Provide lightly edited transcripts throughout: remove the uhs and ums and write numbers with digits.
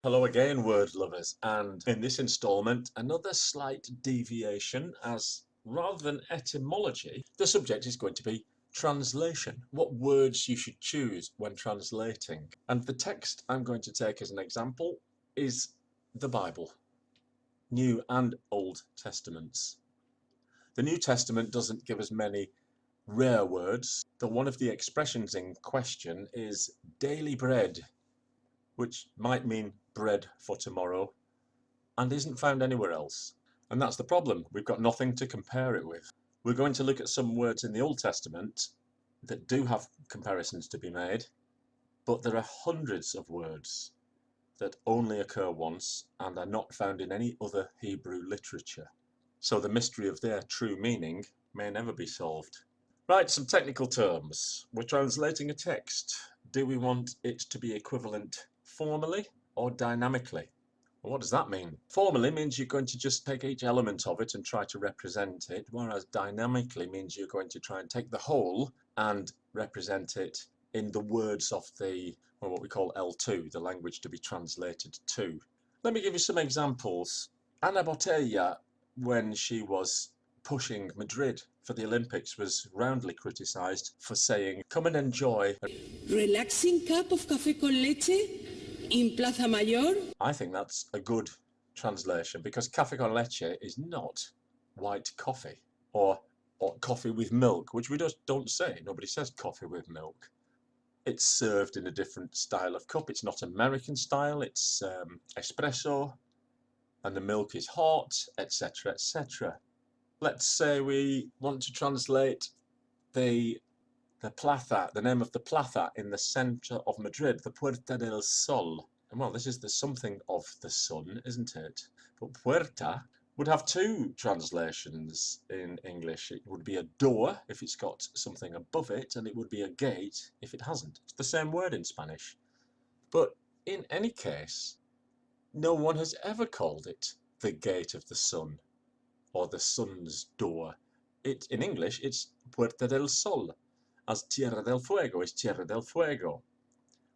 Hello again, word lovers, and in this installment, another slight deviation as rather than etymology, the subject is going to be translation. What words you should choose when translating. And the text I'm going to take as an example is the Bible, New and Old Testaments. The New Testament doesn't give us many rare words, though one of the expressions in question is daily bread, which might mean bread for tomorrow, and isn't found anywhere else. And that's the problem. We've got nothing to compare it with. We're going to look at some words in the Old Testament that do have comparisons to be made, but there are hundreds of words that only occur once and are not found in any other Hebrew literature. So the mystery of their true meaning may never be solved. Right, some technical terms. We're translating a text. Do we want it to be equivalent formally or dynamically? Well, what does that mean? Formally means you're going to just take each element of it and try to represent it, whereas dynamically means you're going to try and take the whole and represent it in the words of the, or what we call L2, the language to be translated to. Let me give you some examples. Ana Botella, when she was pushing Madrid for the Olympics, was roundly criticised for saying, "Come and enjoy a relaxing cup of café con leche in Plaza Mayor." I think that's a good translation because café con leche is not white coffee or coffee with milk, which we just don't say. Nobody says coffee with milk. It's served in a different style of cup. It's not American style. It's espresso, and the milk is hot, etc., etc. Let's say we want to translate the plaza, the name of the plaza in the center of Madrid, the Puerta del Sol. And well, this is the something of the sun, isn't it? But puerta would have two translations in English. It would be a door if it's got something above it, and it would be a gate if it hasn't. It's the same word in Spanish. But in any case, no one has ever called it the gate of the sun or the sun's door. In English, it's Puerta del Sol, as Tierra del Fuego is Tierra del Fuego.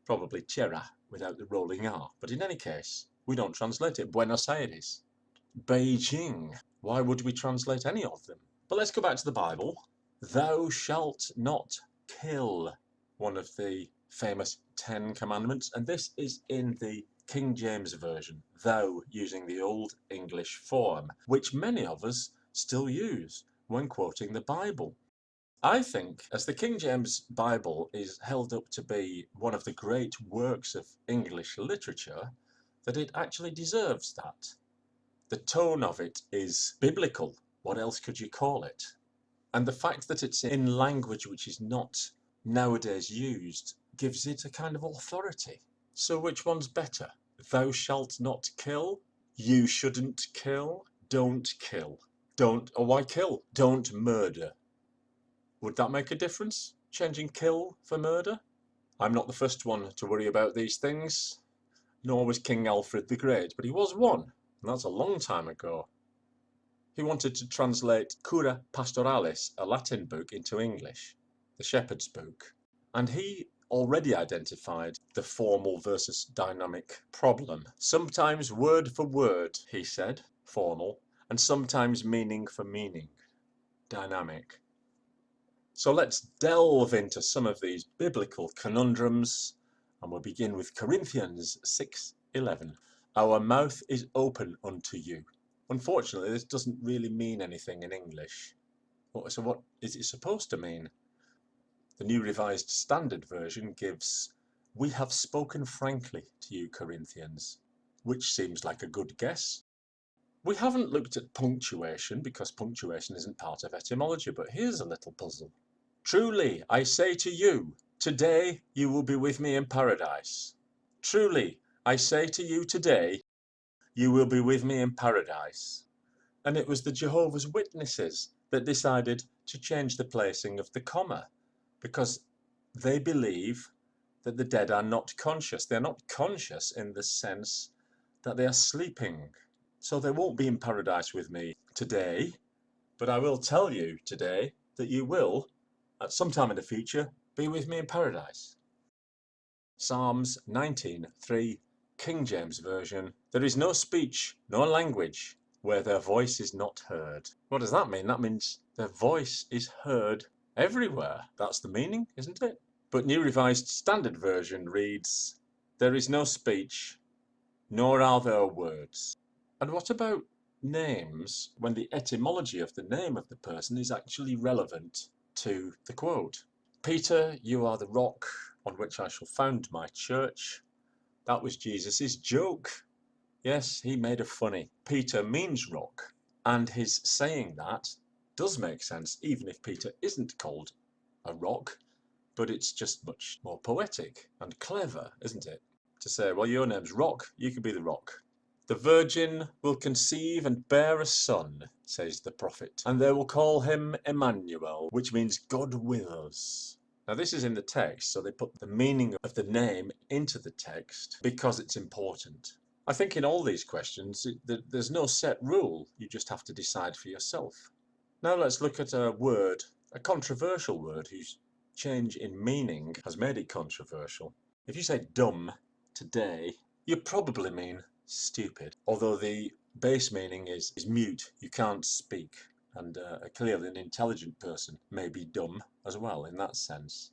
Probably Tierra without the rolling R. But in any case, we don't translate it. Buenos Aires, Beijing. Why would we translate any of them? But let's go back to the Bible. Thou shalt not kill, one of the famous 10 commandments, and this is in the King James Version, thou using the Old English form, which many of us still use when quoting the Bible. I think, as the King James Bible is held up to be one of the great works of English literature, that it actually deserves that. The tone of it is biblical. What else could you call it? And the fact that it's in language which is not nowadays used gives it a kind of authority. So which one's better? Thou shalt not kill, you shouldn't kill, don't kill. Don't, or why kill? Don't murder. Would that make a difference? Changing kill for murder? I'm not the first one to worry about these things, nor was King Alfred the Great, but he was one, and that's a long time ago. He wanted to translate Cura Pastoralis, a Latin book, into English, the Shepherd's Book, and he already identified the formal versus dynamic problem. Sometimes word for word, he said, formal, and sometimes meaning for meaning, dynamic. So let's delve into some of these biblical conundrums, and we'll begin with Corinthians 6:11. Our mouth is open unto you. Unfortunately, this doesn't really mean anything in English. So what is it supposed to mean? The New Revised Standard Version gives, we have spoken frankly to you, Corinthians, which seems like a good guess. We haven't looked at punctuation because punctuation isn't part of etymology, but here's a little puzzle. Truly, I say to you, today you will be with me in paradise. Truly, I say to you today, you will be with me in paradise. And it was the Jehovah's Witnesses that decided to change the placing of the comma, because they believe that the dead are not conscious. They're not conscious in the sense that they are sleeping. So they won't be in paradise with me today, but I will tell you today that you will, at some time in the future, be with me in paradise. Psalms 19:3 King James Version, there is no speech, nor language, where their voice is not heard. What does that mean? That means their voice is heard everywhere. That's the meaning, isn't it? But New Revised Standard Version reads, there is no speech, nor are there words. And what about names when the etymology of the name of the person is actually relevant to the quote? Peter, you are the rock on which I shall found my church. That was Jesus's joke. Yes, he made a funny. Peter means rock, and his saying that does make sense, even if Peter isn't called a rock, but it's just much more poetic and clever, isn't it? To say, well, your name's Rock, you can be the rock. The virgin will conceive and bear a son, says the prophet, and they will call him Emmanuel, which means God with us. Now this is in the text, so they put the meaning of the name into the text because it's important. I think in all these questions, there's no set rule. You just have to decide for yourself. Now let's look at a word, a controversial word whose change in meaning has made it controversial. If you say dumb today, you probably mean stupid, although the base meaning is mute, you can't speak. And clearly an intelligent person may be dumb as well in that sense.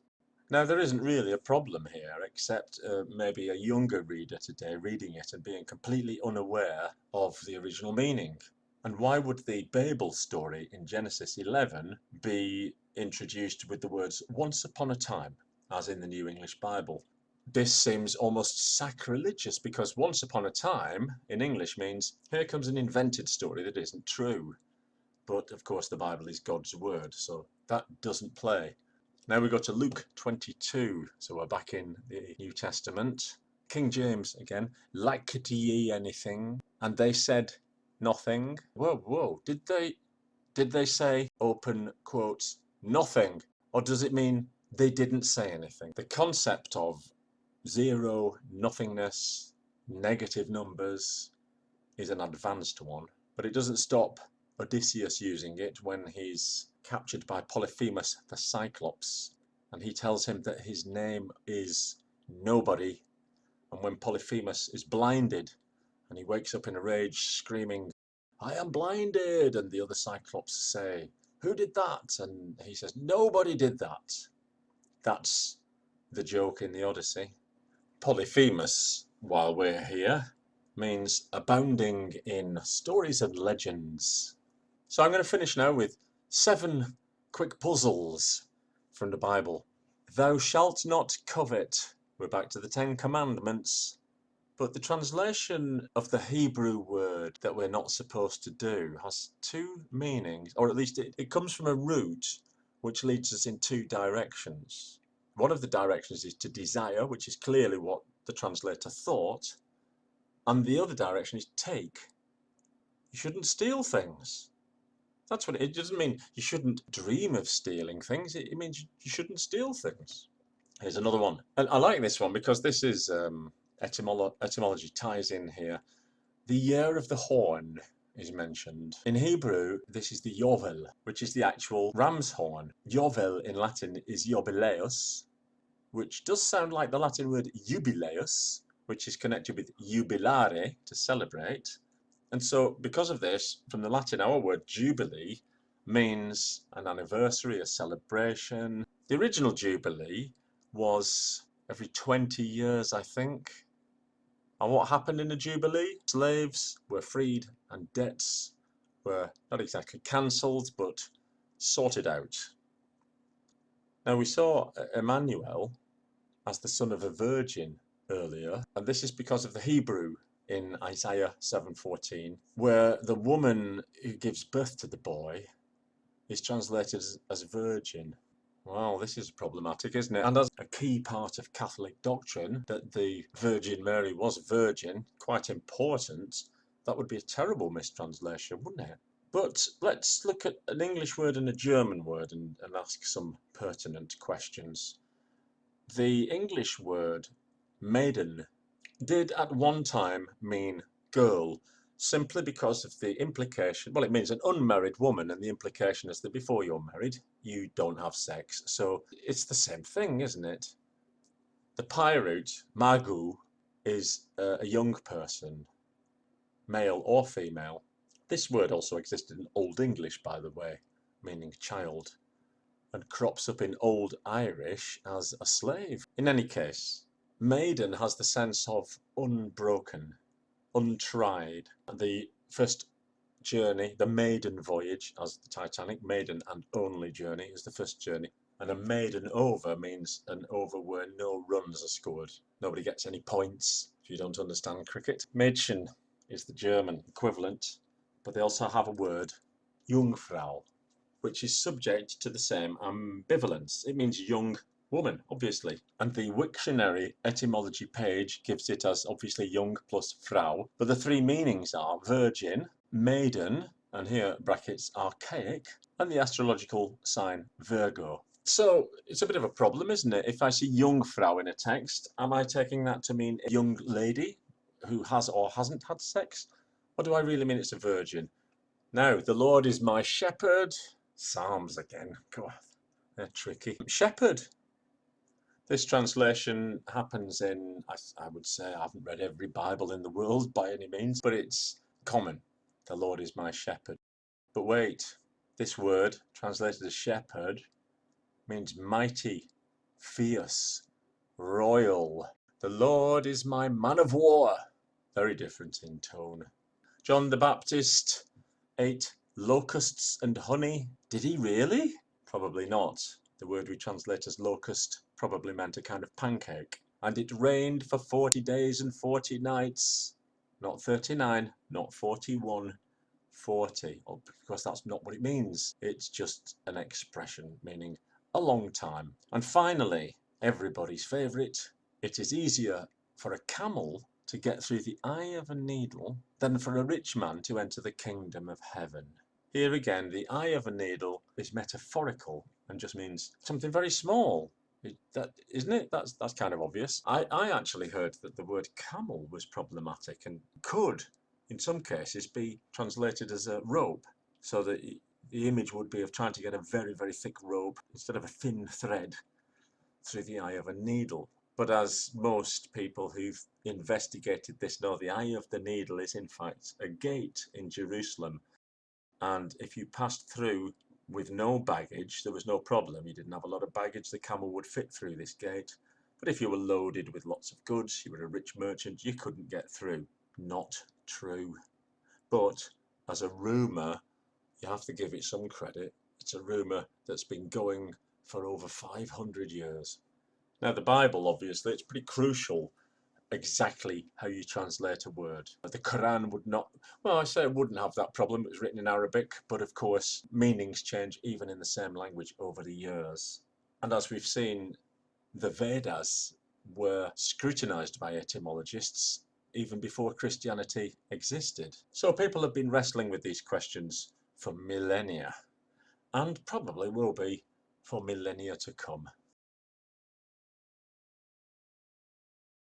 Now there isn't really a problem here, except maybe a younger reader today reading it and being completely unaware of the original meaning. And why would the Babel story in Genesis 11 be introduced with the words once upon a time, as in the New English Bible? This seems almost sacrilegious because once upon a time in English means here comes an invented story that isn't true. But of course the Bible is God's word, so that doesn't play. Now we go to Luke 22, so we're back in the New Testament. King James again, liked ye anything? And they said nothing. Whoa, did they say, open quotes, nothing? Or does it mean they didn't say anything? The concept of zero, nothingness, negative numbers is an advanced one, but it doesn't stop Odysseus using it when he's captured by Polyphemus the Cyclops, and he tells him that his name is nobody, and when Polyphemus is blinded and he wakes up in a rage screaming, I am blinded, and the other Cyclops say, who did that? And he says, nobody did that. That's the joke in the Odyssey. Polyphemus, while we're here, means abounding in stories and legends. So I'm going to finish now with 7 quick puzzles from the Bible. Thou shalt not covet. We're back to the 10 Commandments. But the translation of the Hebrew word that we're not supposed to do has 2 meanings, or at least it comes from a root which leads us in 2 directions. One of the directions is to desire, which is clearly what the translator thought, and the other direction is take. You shouldn't steal things. That's what it doesn't mean. You shouldn't dream of stealing things. It means you shouldn't steal things. Here's another one, and I like this one because this is etymology ties in here. The year of the horn is mentioned. In Hebrew, this is the yovel, which is the actual ram's horn. Yovel in Latin is jubileus, which does sound like the Latin word jubileus, which is connected with jubilare, to celebrate. And so because of this, from the Latin, our word jubilee means an anniversary, a celebration. The original jubilee was every 20 years, I think. And what happened in the Jubilee? Slaves were freed and debts were not exactly cancelled, but sorted out. Now we saw Emmanuel as the son of a virgin earlier, and this is because of the Hebrew in Isaiah 7:14, where the woman who gives birth to the boy is translated as virgin. Well, this is problematic, isn't it? And as a key part of Catholic doctrine, that the Virgin Mary was virgin, quite important, that would be a terrible mistranslation, wouldn't it? But let's look at an English word and a German word and ask some pertinent questions. The English word maiden did at one time mean girl, simply because of the implication, well, it means an unmarried woman, and the implication is that before you're married, you don't have sex. So it's the same thing, isn't it? The PIE root, magu, is a young person, male or female. This word also existed in Old English, by the way, meaning child, and crops up in Old Irish as a slave. In any case, maiden has the sense of unbroken, untried. The first journey, the maiden voyage, as the Titanic, maiden and only journey is the first journey. And a maiden over means an over where no runs are scored. Nobody gets any points if you don't understand cricket. Mädchen is the German equivalent, but they also have a word, Jungfrau, which is subject to the same ambivalence. It means young woman, obviously. And the Wiktionary etymology page gives it as obviously young plus Frau, but the three meanings are virgin, maiden, and here brackets archaic, and the astrological sign Virgo. So it's a bit of a problem, isn't it? If I see Jungfrau in a text, am I taking that to mean a young lady who has or hasn't had sex? Or do I really mean it's a virgin? Now, the Lord is my shepherd. Psalms again. God, they're tricky. Shepherd. This translation happens in, I would say, I haven't read every Bible in the world by any means, but it's common. The Lord is my shepherd. But wait, this word, translated as shepherd, means mighty, fierce, royal. The Lord is my man of war. Very different in tone. John the Baptist ate locusts and honey. Did he really? Probably not. The word we translate as locust probably meant a kind of pancake. And it rained for 40 days and 40 nights. Not 39, not 41, 40. Because that's not what it means. It's just an expression meaning a long time. And finally, everybody's favourite, it is easier for a camel to get through the eye of a needle than for a rich man to enter the kingdom of heaven. Here again, the eye of a needle is metaphorical and just means something very small. Isn't it? That's kind of obvious. I actually heard that the word camel was problematic and could, in some cases, be translated as a rope, so that the image would be of trying to get a very, very thick rope instead of a thin thread through the eye of a needle. But as most people who've investigated this know, the eye of the needle is in fact a gate in Jerusalem. And if you passed through with no baggage, there was no problem. You didn't have a lot of baggage, the camel would fit through this gate. But if you were loaded with lots of goods, you were a rich merchant, you couldn't get through. Not true. But as a rumour, you have to give it some credit. It's a rumour that's been going for over 500 years. Now, the Bible, obviously, it's pretty crucial exactly how you translate a word. The Quran would not, well, I say it wouldn't have that problem. It was written in Arabic, but of course, meanings change even in the same language over the years. And as we've seen, the Vedas were scrutinized by etymologists even before Christianity existed. So people have been wrestling with these questions for millennia, and probably will be for millennia to come.